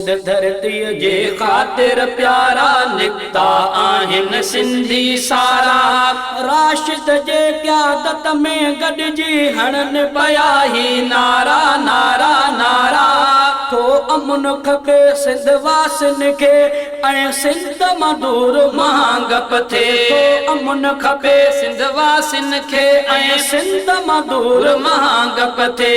धरतीअ जे ख़ातिर प्यारा निकिता आहिनि सिंधी सारा। राशिद जे क़यादत में गॾिजी हणनि पिया ही नारा नारा नारा। थो अमुन खपे सिंध वासिन खे ऐं सिंध मधुर महागप थे। थो अमुन खपे सिंध वासिन खे ऐं सिंध मधुर महागप थे।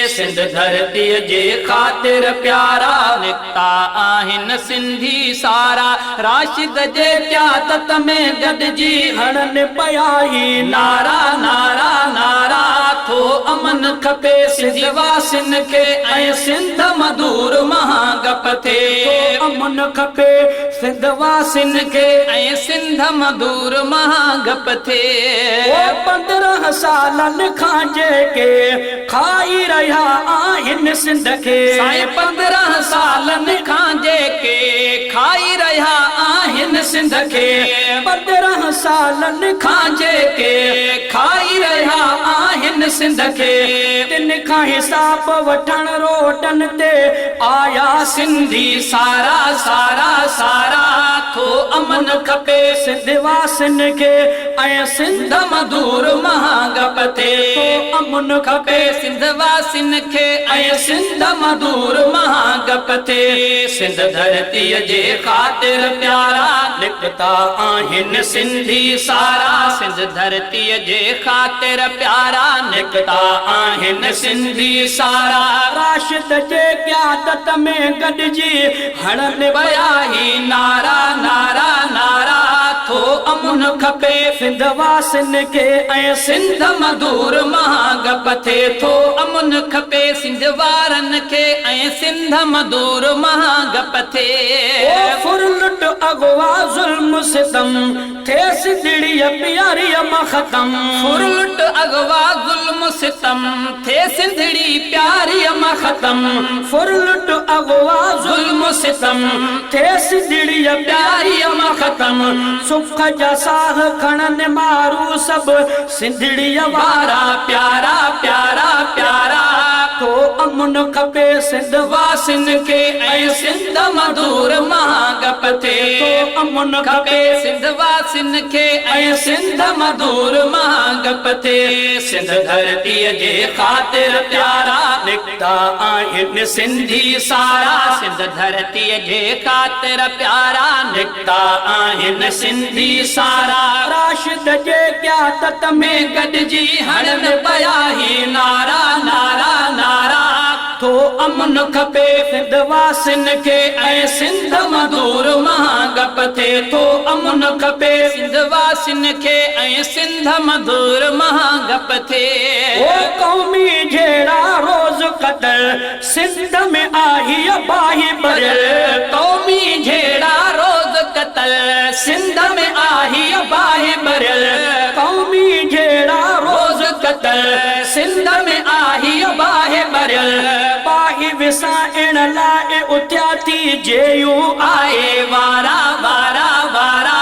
सिंध धरतीअ जे ख़ातिर प्यारा निकिता आहिनि सिंधी सारा। राशिद जे क़यादत में गॾिजी हणनि पिया ही नारा नारा नारा। थो अमन खपे सिंध वासिन खे ऐं सिंध मधुर महागप थे। थो अमन खपे सिंध वासिन खे ऐं सिंध मधुर महागप थे। 15 सालनि खां जेके खाई रहिया आहिनि सिंध खे। 15 सालनि खां जेके खाई रहिया आहिनि सिंध खे। 15 सालनि खां जेके खाई रहिया आहिनि सिंध खे। तिन खां हिसाब वठण रोडनि ते आया सिंधी सारा सारा सारा। थो अमन खपे सिंध वासिन खे ऐं सिंध मधुर महागप थे। थो अमन खपे सिंध वासिन खे ऐं सिंध मधुर महागप थे। सिंध धरतीअ जे ख़ातिर प्यारा निकिता आहिनि सिंधी सारा। सिंध धरतीअ जे ख़ातिर प्यारा निकिता आहिनि सिंधी सारा। राशिद जे क़यादत में गॾिजी हणनि पिया ही नारा नारा नारा। थो अमुन खपे सिंध वासिन खे ऐं सिंध मधुर महागप थे। थो अमुन खपे सिंध वारनि खे ऐं सिंध मधुर महागप थे। फुरलुट अगवा ज़ुल्म सितम थे सिंधड़ीअ प्यारीअ मां ख़तम। फुरलुट अगवा ज़ुल्म सितम थे सिंधड़ी प्यारीअ मां ख़तम। फुरलुट अगवा ज़ुल्म सितम थे सिंधड़ीअ प्यारीअ मां ख़तम। सुख जा साह खणनि मारू सभु सिंधड़ीअ वारा प्यारा प्यारा प्यारा। थो अमुन खपे सिंध वासिन खे ऐं सिंध मधुर महागप थे। थो अमुन खपे सिंध वासिन खे ऐं सिंध मधुर महागप थे। सिंध धरतीअ जे ख़ातिर प्यारा निकिता आहिनि सिंधी सारा। सिंध धरतीअ जे ख़ातिर प्यारा निकिता आहिनि सिंधी सारा। राशिद जे क़यादत में गॾिजी हणनि पिया ही नारा नारा नारा। थो अमुन खपे सिंध वासिन खे ऐं सिंध मधुर महागप थे। थो अमुन खपे सिंध वासिन खे ऐं सिंध मधुर महागप थे। क़ौमी जहिड़ा रोज़ क़दर सिंध में आई बाही भरियल। क़ौमी जहिड़ा रोज़ क़तल सिंध में आई बाही भरियल। क़ौमी जहिड़ा रोज़ क़तल सिंध में आई बाही भरियल। बाही विसाइण लाइ उथिया थी जेयूं आए वारा वारा वारा।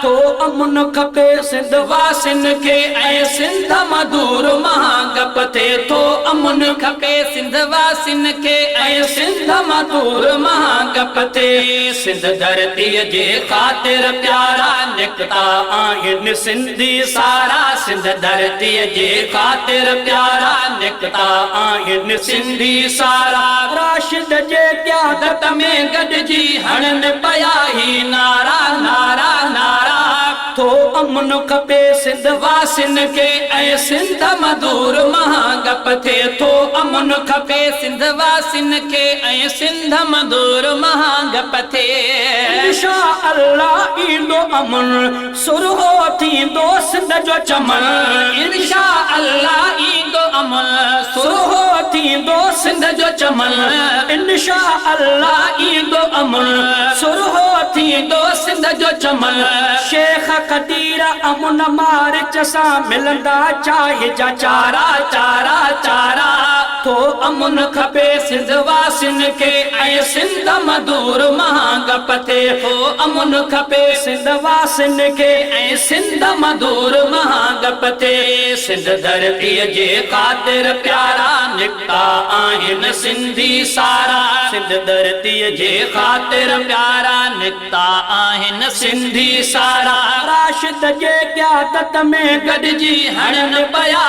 थो अमुन खपे सिंध वासिन खे ऐं सिंध मधुर महागप थे। थो अमुन खपे सिंध वासिन खे ऐं सिंध मधुर महागप थे। सिंध धरतीअ जे ख़ातिर प्यारा निकिता आहिनि सिंधी सारा। सिंध धरतीअ जे ख़ातिर प्यारा निकिता आहिनि सिंधी सारा। राशिद जे क़यादत में गॾिजी हणनि पिया ही नारा नारा नारा। थो अमुन खपे सिंध वासिन खे ऐं सिंध मधुर महागप थे। थो अमुन खपे सिंध वासिन खे ऐं सिंध मधुर महागप थे। इंशा अल्लाह ईंदो अमुन सुरहो थींदो सिंध जो चमन। इंशा अल्लाह ईंदो अमुन सुरहो थींदो सिंध जो चमन। इंशा अल्लाह ईंदो अमुन सुरहो थींदो सिंध जो चमन। शेख कदीर अमुन मार्च सां मिलंदा चाहे जा चारा चारा चारा। थो अमुन खपे सिंध वासिन खे ऐं सिंध मधुर महागप महागपते हो अमुन खपे सिंध वासिन खे ऐं सिंध मधुर महागपते सिंध धरतीअ जे ख़ातिर प्यारा निकिता आहिनि सिंधी सारा सिंध धरतीअ जे ख़ातिर प्यारा निकिता आहिनि सिंधी सारा राशिद जे क़यादत में गॾिजी हणनि पिया